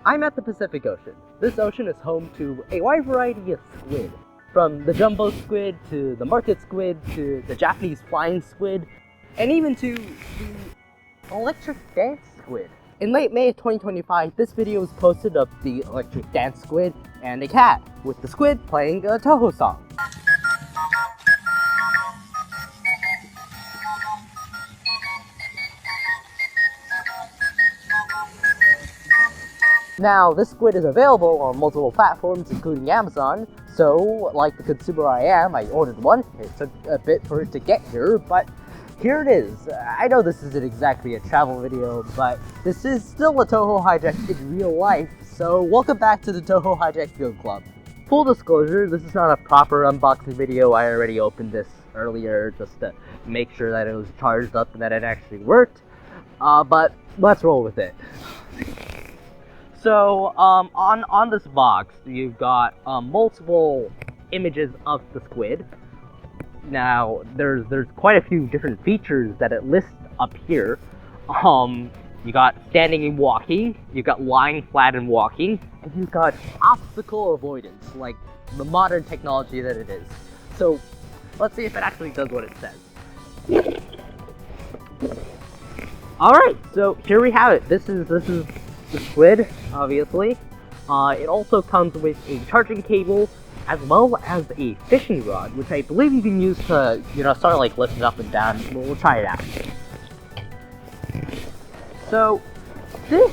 I'm at the Pacific Ocean. This ocean is home to a wide variety of squid, from the jumbo squid to the market squid to the Japanese flying squid, and even to the electric dance squid. In late May of 2025, this video was posted of the electric dance squid and a cat, with the squid playing a Touhou song. Now, this squid is available on multiple platforms, including Amazon, so, like the consumer I am, I ordered one. It took a bit for it to get here, but here it is. I know this isn't exactly a travel video, but this is still a Touhou Hijack in real life, so welcome back to the Touhou Hijack Field Club. Full disclosure, this is not a proper unboxing video. I already opened this earlier just to make sure that it was charged up and that it actually worked, but let's roll with it. So, on this box, you've got multiple images of the squid. Now, there's quite a few different features that it lists up here. You got standing and walking, you got lying flat and walking, and you've got obstacle avoidance, like the modern technology that it is. So, let's see if it actually does what it says. Alright, so here we have it. This is the squid, obviously. It also comes with a charging cable, as well as a fishing rod, which I believe you can use to, start like lifting up and down. We'll try it out. So, this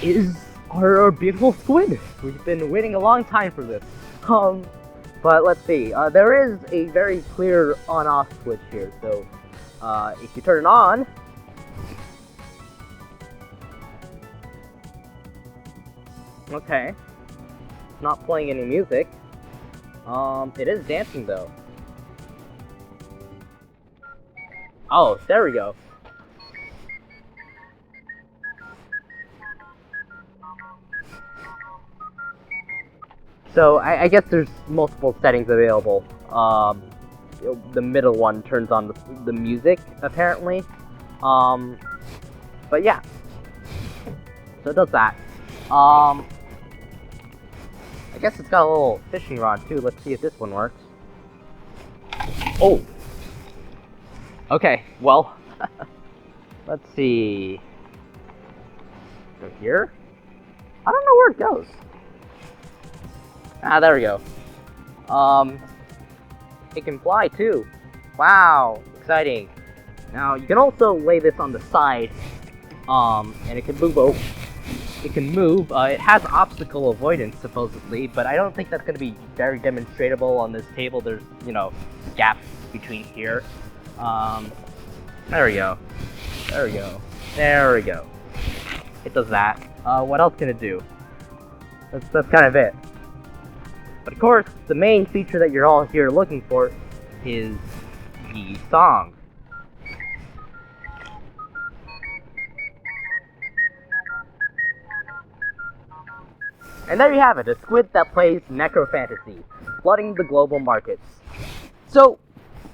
is our beautiful squid. We've been waiting a long time for this. But let's see. There is a very clear on-off switch here. So, if you turn it on, okay, it's not playing any music. It is dancing though. Oh, there we go. So, I guess there's multiple settings available. The middle one turns on the music, apparently. But yeah. So it does that. I guess it's got a little fishing rod too. Let's see if this one works. Oh! Okay, well, let's see. Go here? I don't know where it goes. Ah, there we go. It can fly too. Wow, exciting. Now, you can also lay this on the side, and it can move over. It can move. It has obstacle avoidance, supposedly, but I don't think that's going to be very demonstratable on this table. There's, gaps between here. There we go. There we go. There we go. It does that. What else can it do? That's kind of it. But of course, the main feature that you're all here looking for is the song. And there you have it, a squid that plays Necro-Fantasy, flooding the global markets. So,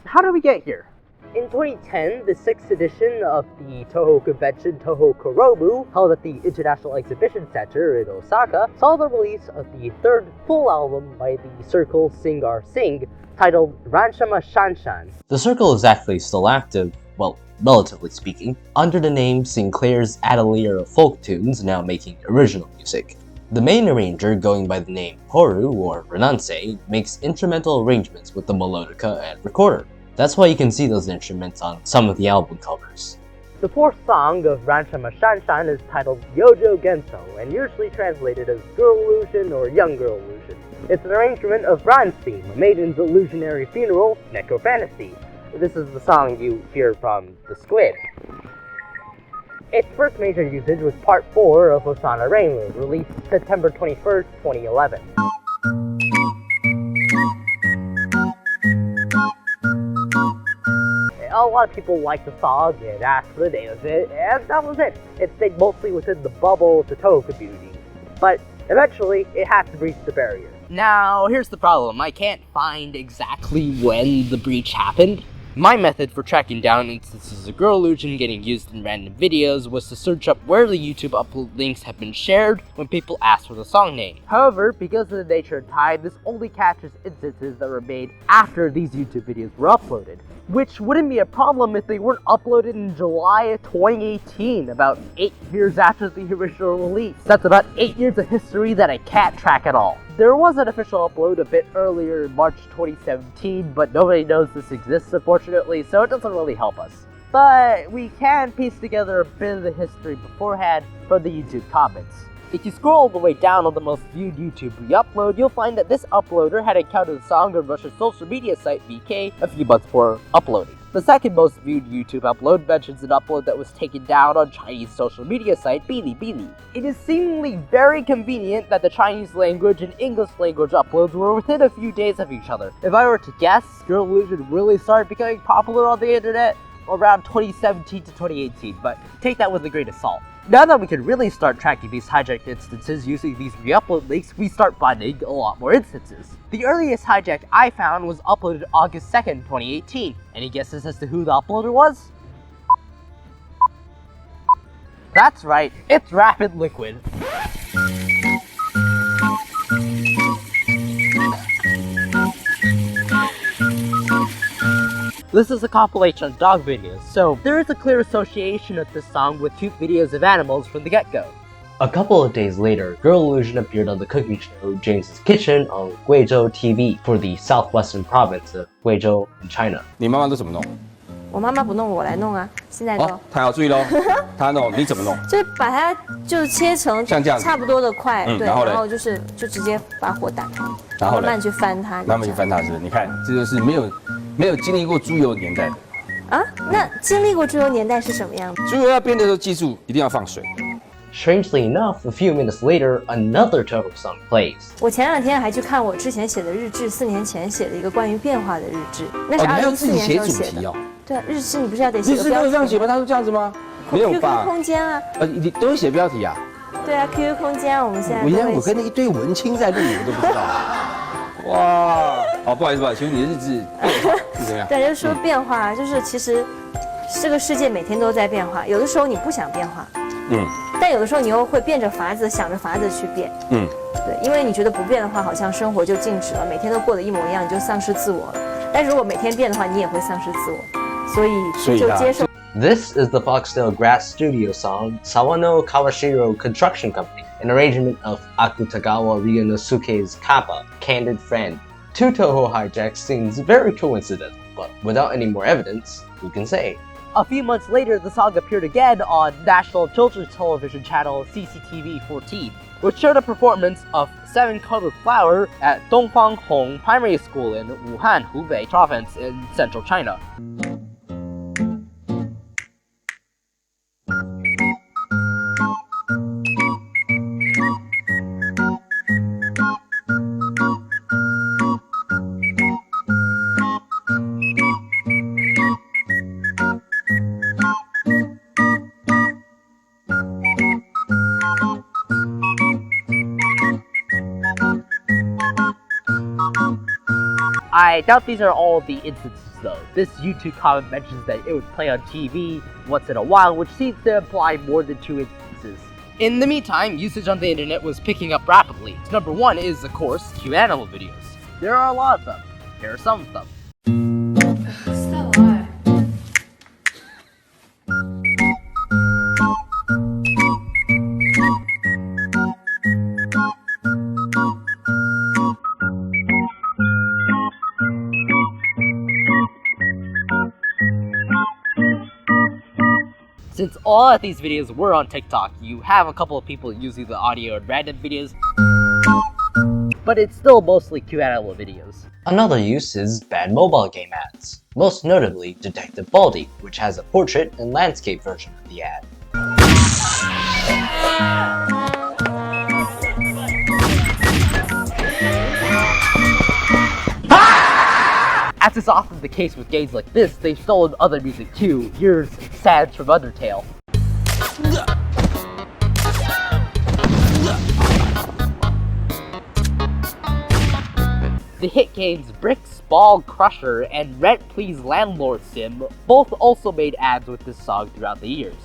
how did we get here? In 2010, the 6th edition of the Touhou convention, Touhou Kuromu, held at the International Exhibition Center in Osaka, saw the release of the third full album by the Circle Sing Sing, titled Ranshama Shanshan. The Circle is actually still active, well, relatively speaking, under the name Sinclair's Atelier of Folk Tunes, now making original music. The main arranger, going by the name Horu or Renanse, makes instrumental arrangements with the melodica and recorder. That's why you can see those instruments on some of the album covers. The fourth song of Ranshama Shanshan is titled Yojo Genso, and usually translated as Girl Illusion or Young Girl Illusion. It's an arrangement of Ran's theme, a maiden's illusionary funeral, Necro-Fantasy. This is the song you hear from the squid. Its first major usage was Part 4 of Osana Rainbow, released September 21st, 2011. A lot of people liked the song and asked for the name of it, and that was it. It stayed mostly within the bubble of the Touhou community, but eventually it had to breach the barrier. Now, here's the problem. I can't find exactly when the breach happened. My method for tracking down instances of girl illusion getting used in random videos was to search up where the YouTube upload links have been shared when people ask for the song name. However, because of the nature of time, this only captures instances that were made after these YouTube videos were uploaded, which wouldn't be a problem if they weren't uploaded in July of 2018, about 8 years after the original release. That's about 8 years of history that I can't track at all. There was an official upload a bit earlier in March 2017, but nobody knows this exists unfortunately, so it doesn't really help us. But we can piece together a bit of the history beforehand from the YouTube comments. If you scroll all the way down on the most viewed YouTube re-upload, you'll find that this uploader had encountered the song on Russia's social media site VK a few months before uploading. The second most viewed YouTube upload mentions an upload that was taken down on Chinese social media site Bilibili. It is seemingly very convenient that the Chinese language and English language uploads were within a few days of each other. If I were to guess, girl illusion really started becoming popular on the internet around 2017 to 2018, but take that with a grain of salt. Now that we can really start tracking these hijacked instances using these re-upload links, we start finding a lot more instances. The earliest hijack I found was uploaded August 2nd, 2018. Any guesses as to who the uploader was? That's right, it's Rapid Liquid. This is a compilation of dog videos, so there is a clear association of this song with cute videos of animals from the get-go. A couple of days later, Girl Illusion appeared on the cooking show James's Kitchen on Guizhou TV for the southwestern province of Guizhou in China. 你妈妈都怎么弄？我妈妈不弄，我来弄啊！现在都，哦，她要注意喽，她弄你怎么弄？就把它就切成像这样子差不多的块，对，然后嘞，就直接把火打开，然后慢慢去翻它，慢慢去翻它，是不是？你看，这就是没有经历过猪油年代的。啊，那经历过猪油年代是什么样子？猪油要煸的时候，记住一定要放水。 Strangely enough, a few minutes later, another Touhou song plays. 我前2天还去看我之前写的日志，4年前写的一个关于变化的日志，那是2014年时候写的。对啊，日志你不是要得写个标题？日志都这样写吗？他是这样子吗？没有吧 ？QQ 空间啊。你都会写标题啊？对啊 ，QQ 空间我们现在。我跟那一堆文青在录，我都不知道。哇，哦，不好意思，请问你的日志是怎么样？对，就是说变化，就是其实这个世界每天都在变化，有的时候你不想变化。 但有的时候你又会变着法子想着法子去变，对，因为你觉得不变的话，好像生活就静止了，每天都过得一模一样，你就丧失自我了。但如果每天变的话，你也会丧失自我，所以就接受。This is the Foxtail Grass Studio song Sawano Kawashiro Construction Company, an arrangement of Akutagawa Ryunosuke's Kappa, Candid Friend. Two Touhou Hijacks seems very coincidental, but without any more evidence, who can say? A few months later, the song appeared again on national children's television channel CCTV 14, which showed a performance of 7 Colored Flower at Dongfang Hong Primary School in Wuhan, Hubei province in central China. I doubt these are all the instances though. This YouTube comment mentions that it would play on TV once in a while, which seems to imply more than 2 instances. In the meantime, usage on the internet was picking up rapidly. Number 1 is, of course, cute animal videos. There are a lot of them. Here are some of them. Since all of these videos were on TikTok, you have a couple of people using the audio in random videos, but it's still mostly cute animal videos. Another use is bad mobile game ads, most notably Detective Baldy, which has a portrait and landscape version of the ad. As is often the case with games like this, they've stolen other music too. Here's Sads from Undertale. The hit games Bricks, Ball Crusher, and Rent Please Landlord Sim both also made ads with this song throughout the years.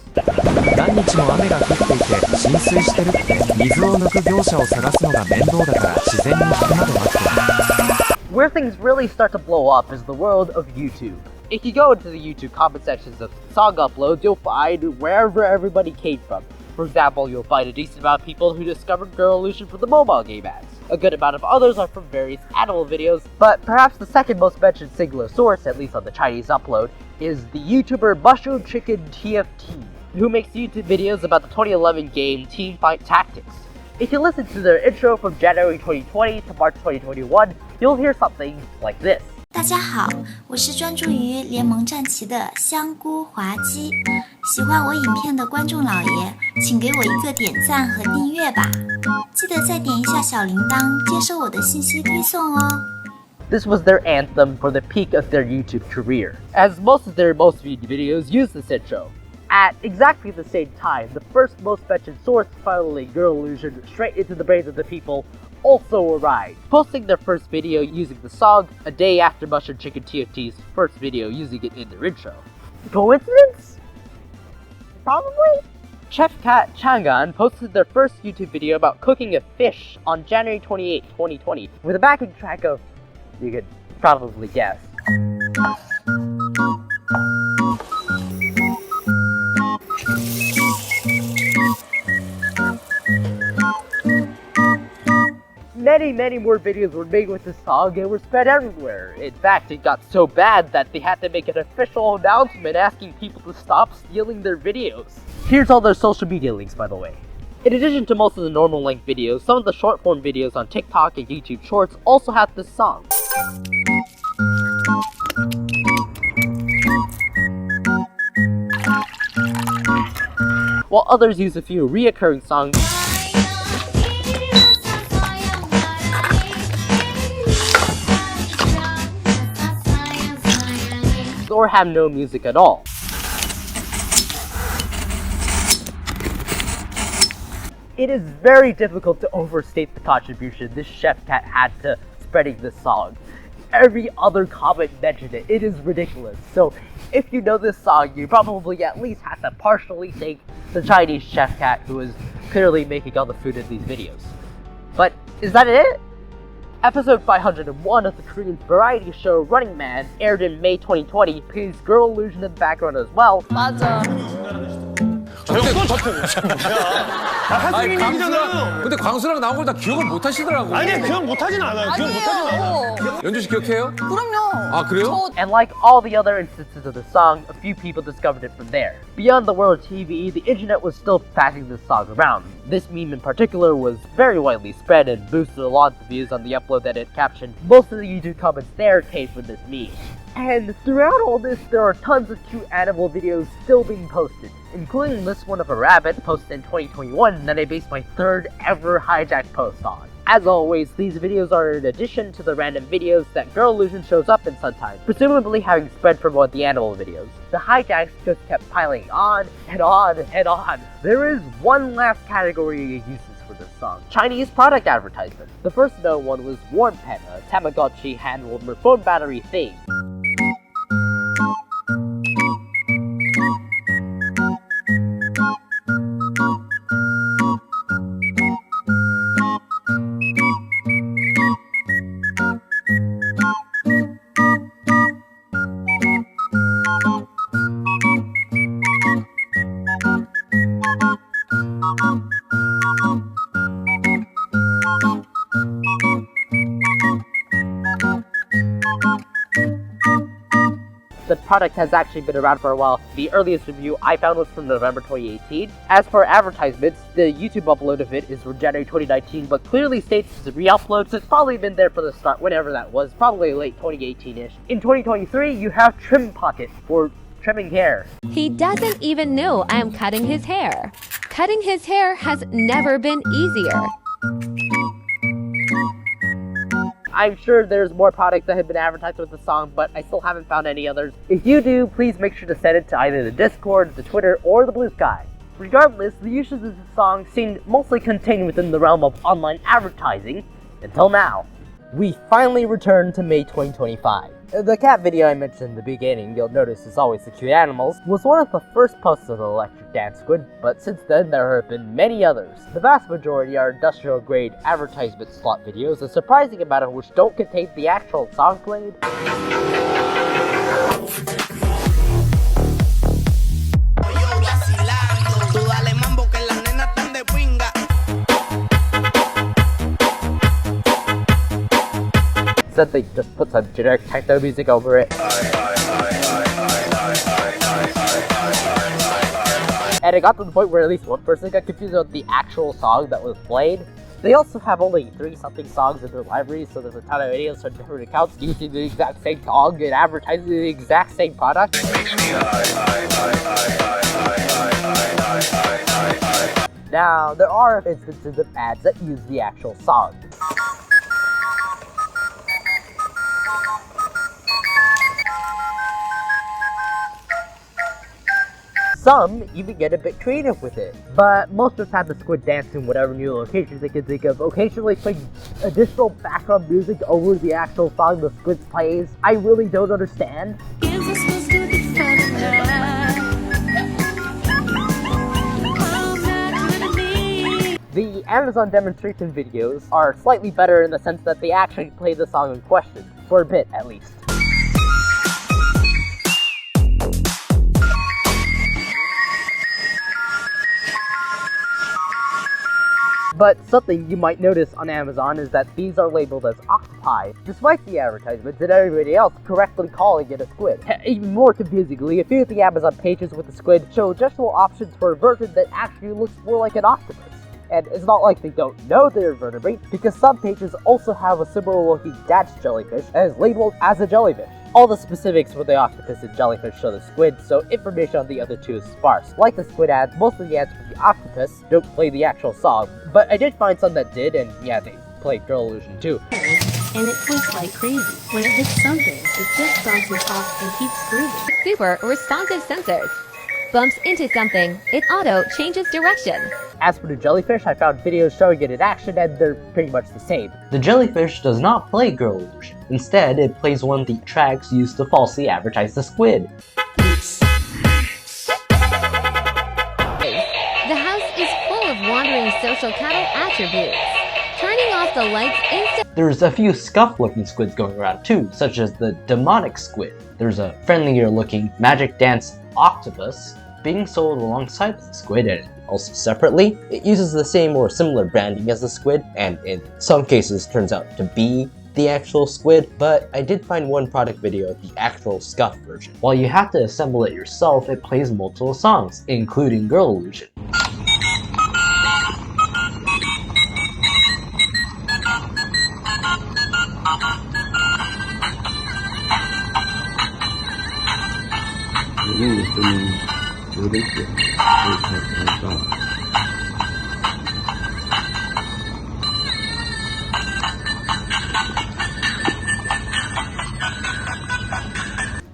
Where things really start to blow up is the world of YouTube. If you go into the YouTube comment sections of song uploads, you'll find wherever everybody came from. For example, you'll find a decent amount of people who discovered Girl Illusion from the mobile game ads. A good amount of others are from various animal videos, but perhaps the second most mentioned singular source, at least on the Chinese upload, is the YouTuber Mushroom Chicken TFT, who makes YouTube videos about the 2011 game Teamfight Tactics. If you listen to their intro from January 2020 to March 2021, you'll hear something like this. 大家好，我是专注于联盟战旗的香菇滑稽。喜欢我影片的观众老爷，请给我一个点赞和订阅吧。记得再点一下小铃铛，接收我的信息推送哦。This was their anthem for the peak of their YouTube career, as most of their most viewed videos use this intro. At exactly the same time, the first most mentioned source funneling Girl Illusion straight into the brains of the people also arrived, posting their first video using the song a day after Mushroom Chicken TFT's first video using it in their intro. Coincidence? Probably? Chef Cat Changan posted their first YouTube video about cooking a fish on January 28, 2020, with a backing track of, you could probably guess. Many more videos were made with this song and were spread everywhere. In fact, it got so bad that they had to make an official announcement asking people to stop stealing their videos. Here's all their social media links, by the way. In addition to most of the normal length videos, some of the short form videos on TikTok and YouTube Shorts also have this song. While others use a few reoccurring songs or have no music at all. It is very difficult to overstate the contribution this chef cat had to spreading this song. Every other comment mentioned it. It is ridiculous. So if you know this song, you probably at least have to partially thank the Chinese chef cat who is clearly making all the food in these videos. But is that it? Episode 501 of the Korean variety show Running Man, aired in May 2020, plays Girl Illusion in the background as well. 맞아. 아니 광수랑 근데 광수랑 나온 걸 다 기억을 못 하시더라고. 아니 기억 못 하진 않아요. 기억 못 하진 않아요. 연주 씨 기억해요? 그럼요. 아 그래요? And like all the other instances of the song, a few people discovered it from there. Beyond the world TV, the internet was still passing this song around. This meme in particular was very widely spread and boosted a lot of views on the upload that it captioned. Most of the YouTube comments there came from this meme. And throughout all this, there are tons of cute animal videos still being posted, including this one of a rabbit posted in 2021 that I based my third ever hijack post on. As always, these videos are in addition to the random videos that Girl Illusion shows up in sometimes, presumably having spread from one of the animal videos. The hijacks just kept piling on and on and on. There is one last category of uses for this song: Chinese product advertisements. The first known one was Warm Pen, a Tamagotchi hand warmer phone battery thing. The product has actually been around for a while. The earliest review I found was from November 2018. As for advertisements, the YouTube upload of it is from January 2019, but clearly states it's a re-upload, so it's probably been there for the start, whenever that was, probably late 2018-ish. In 2023, you have Trim Pocket for trimming hair. He doesn't even know I am cutting his hair. Cutting his hair has never been easier. I'm sure there's more products that have been advertised with the song, but I still haven't found any others. If you do, please make sure to send it to either the Discord, the Twitter, or the Blue Sky. Regardless, the uses of the song seemed mostly contained within the realm of online advertising, until now. We finally returned to May 2025. The cat video I mentioned in the beginning, you'll notice is always the cute animals, was one of the first posts of the electric dance squid, but since then there have been many others. The vast majority are industrial grade advertisement slot videos, a surprising amount of which don't contain the actual song played. Instead they just put some generic techno music over it. And it got to the point where at least one person got confused about the actual song that was played. They also have only 30-something songs in their library, so there's a ton of videos from different accounts using the exact same song and advertising the exact same product. Now, there are instances of ads that use the actual song. Some even get a bit creative with it, but most of the time the squid dance in whatever new locations they can think of, occasionally playing additional background music over the actual song the squid plays. I really don't understand. The Amazon demonstration videos are slightly better in the sense that they actually play the song in question, for a bit at least. But something you might notice on Amazon is that these are labeled as octopi, despite the advertisements and everybody else correctly calling it a squid. Even more confusingly, a few of the Amazon pages with the squid show adjustable options for a version that actually looks more like an octopus. And it's not like they don't know they're vertebrate, because some pages also have a similar looking dance jellyfish that is labeled as a jellyfish. All the specifics for the octopus and jellyfish show the squid, so information on the other two is sparse. Like the squid ads, most of the ads for the octopus don't play the actual song, but I did find some that did, and yeah, they played Girl Illusion too. And it twists like crazy. When it hits something, it just bounces off and keeps grooving. Super responsive sensors. Bumps into something, it auto changes direction. As for the jellyfish, I found videos showing it in action and they're pretty much the same. The jellyfish does not play Girl Illusion. Instead, it plays one of the tracks used to falsely advertise the squid. The house is full of wandering social cattle attributes. Turning off the lights instantly. There's a few scuffed-looking squids going around too, such as the demonic squid. There's a friendlier-looking magic dance octopus being sold alongside the squid and also separately. It uses the same or similar branding as the squid, and in some cases turns out to be the actual squid, but I did find one product video of the actual scuffed version. While you have to assemble it yourself, it plays multiple songs, including Girl Illusion.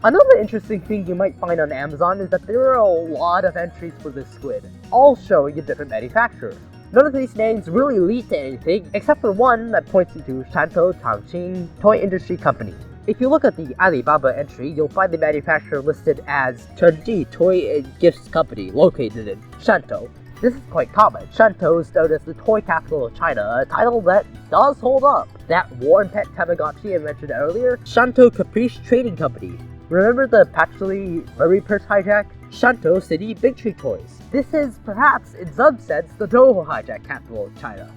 Another interesting thing you might find on Amazon is that there are a lot of entries for this squid, all showing a different manufacturer. None of these names really lead to anything, except for one that points to Shantou Changqing Toy Industry Company. If you look at the Alibaba entry, you'll find the manufacturer listed as Chengji Toy and Gifts Company, located in Shantou. This is quite common. Shantou is known as the toy capital of China, a title that does hold up. That War and Pet Tamagotchi I mentioned earlier, Shantou Caprice Trading Company. Remember the Patchouli Furry Purse Hijack? Shantou City Big Tree Toys. This is perhaps, in some sense, the Touhou Hijack capital of China.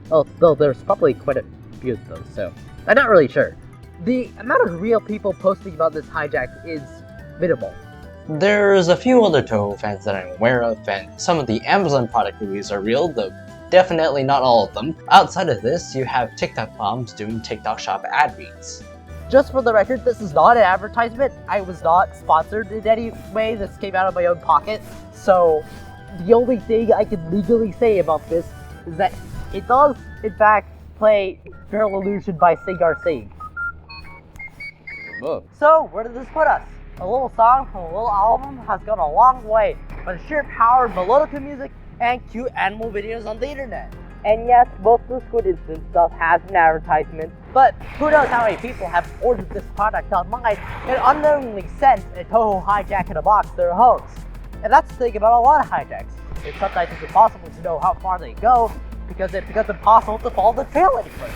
Though there's probably quite a few of those, so I'm not really sure. The amount of real people posting about this hijack is minimal. There's a few other Touhou fans that I'm aware of, and some of the Amazon product reviews are real, though definitely not all of them. Outside of this, you have TikTok moms doing TikTok shop ad reads. Just for the record, this is not an advertisement. I was not sponsored in any way. This came out of my own pocket. So the only thing I can legally say about this is that it does, in fact, play Girl Illusion by Singar Singh. Whoa. So, where does this put us? A little song from a little album has gone a long way, but the sheer power of melodic music and cute animal videos on the internet. And yes, most of the Squid Instant stuff has an advertisement, but who knows how many people have ordered this product online and unknowingly sent a Touhou Hijack in a box to their homes. And that's the thing about a lot of hijacks. It's sometimes it's impossible to know how far they go because it becomes impossible to follow the trail any further.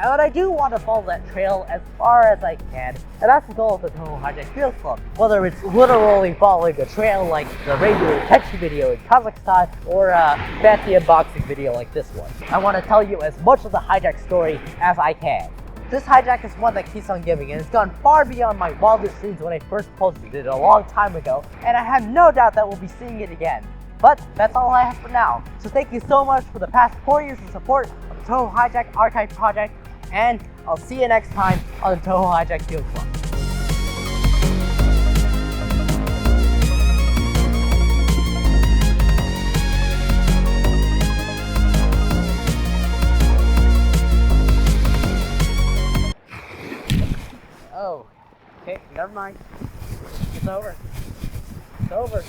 And I do want to follow that trail as far as I can, and that's the goal of the Touhou Hijack Field Club. Whether it's literally following a trail like the radio detection video in Kazakhstan, or a fancy unboxing video like this one. I want to tell you as much of the hijack story as I can. This hijack is one that keeps on giving, and it's gone far beyond my wildest dreams when I first posted it a long time ago, and I have no doubt that we'll be seeing it again. But that's all I have for now. So thank you so much for the past 4 years of support of the Touhou Hijack Archive Project, and I'll see you next time on the Touhou Hijack Field Club. Oh, okay, never mind. It's over. It's over.